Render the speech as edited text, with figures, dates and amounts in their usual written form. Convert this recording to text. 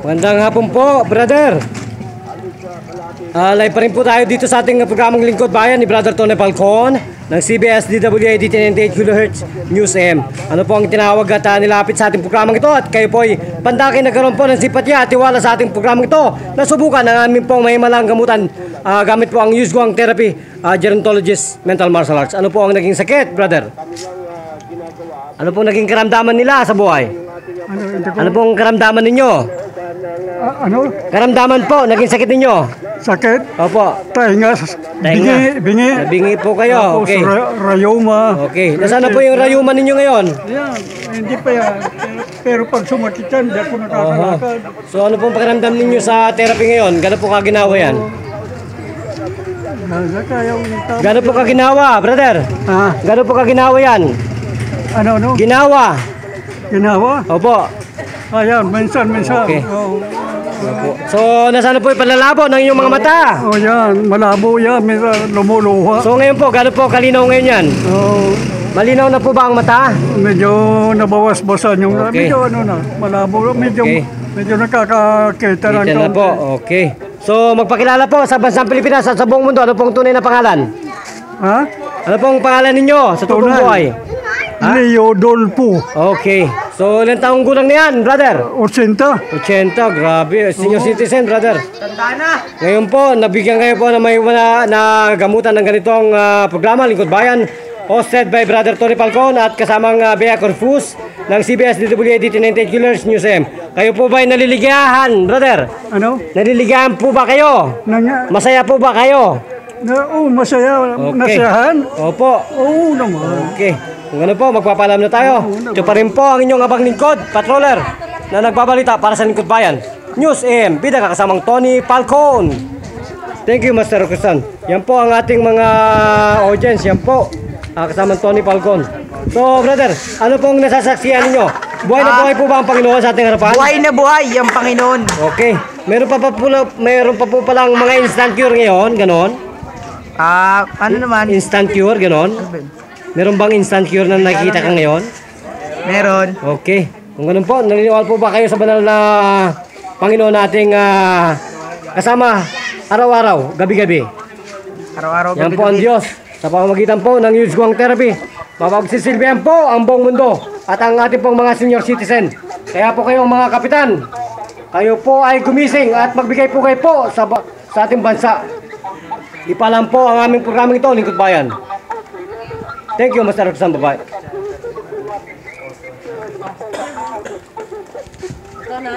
Magandang hapon po, brother. Live pa rin po tayo dito sa ating programang Lingkod Bayan ni Brother Tony Falcon ng CBS DWAD 1098 kHz News AM. Ano po ang tinawag at nilapit sa ating programang ito at kayo po ay pandaki nagkaroon po ng simpatya at tiwala sa ating programang ito na subukan ang aming pong mahimalang gamutan gamit po ang Yusguang Therapy Gerontologist Mental Martial Arts. Ano po ang naging sakit, brother? Ano po naging karamdaman nila sa buhay? Ano pong karamdaman ninyo? Karamdaman po, naging sakit ninyo? Sakit? Opo. Tainga. Bingi. Bingi po kayo. Okay. Rayuma. Okay. Nasaan na po yung rayuma ninyo ngayon? Yan. Hindi pa yan. Pero pag sumakit yan, hindi ako nakakalakad. So ano pong pakiramdam ninyo sa therapy ngayon? Gano'n po kaginawa yan? Gano'n po kaginawa, brother? Ha? Gano'n po kaginawa yan? Ano? Ginawa. Ginawa? Opo. Ayan, minsan. Okay. Oh. So, nasaan na po yung panlalabo ng inyong mga mata? Oh, yan. Malabo yan. Minsan lumuluha. So, ngayon po, gano'n po kalinaw ngayon yan? Oh, Malinaw na po ba ang mata? medyo nabawas-basan yung... Okay. Medyo malabo. Medyo nakakakita ng Kita na po. Okay. So, magpakilala po sa bansang Pilipinas at sa buong mundo. Ano pong tunay na pangalan? Ha? Ano pong pangalan ninyo sa totoong Tunay. buhay? Ha? Leo Dolpo. Okay. So, ilang taong gulang na yan, brother? 80. 80, grabe. Senior citizen, brother. Tanda na. Ngayon po, nabigyan kayo po na may na gamutan ng ganitong programa, Lingkod Bayan, hosted by Brother Tony Falcon at kasamang Bea Corfus ng CBS DWAD 1098 kHz News AM. Kayo po ba ay naliligayahan, brother? Ano? Naliligayahan po ba kayo? Masaya po ba kayo? Masaya. Okay. Nasayahan? Opo. Oo naman. Okay. Kung ano po, magpapaalam na tayo. Ito pa rin po ang inyong abang lingkod, patroller, na nagbabalita para sa Lingkod Bayan. News AM, bida kasamang Tony Falcon. Thank you, Master Rokusan. Yan po ang ating mga audience. Yan po, kasamang Tony Falcon. So, brother, ano pong nasasaksiyan ninyo? Buhay na buhay po ba ang Panginoon sa ating harapan? Buhay na buhay ang Panginoon. Okay. Meron pa po palang mga instant cure ngayon, ganon? Ano naman? Instant cure, ganon? Meron bang instant cure na nakikita ka ngayon? Meron. Okay. Kung ganun po, naniniwala po ba kayo sa banal na Panginoon nating kasama araw-araw, gabi-gabi? Araw-araw, Yan po ang Diyos. Sa pamamagitan po ng Yusguang Therapy, mapagsisilbihan po ang buong mundo at ang ating pong mga senior citizen. Kaya po kayong mga kapitan, kayo po ay gumising at magbigay po kayo po sa ating bansa. Ipalam po ang aming programang ito, Lingkod Bayan. Thank you, Master Rokusan. Bye-bye. Ito na?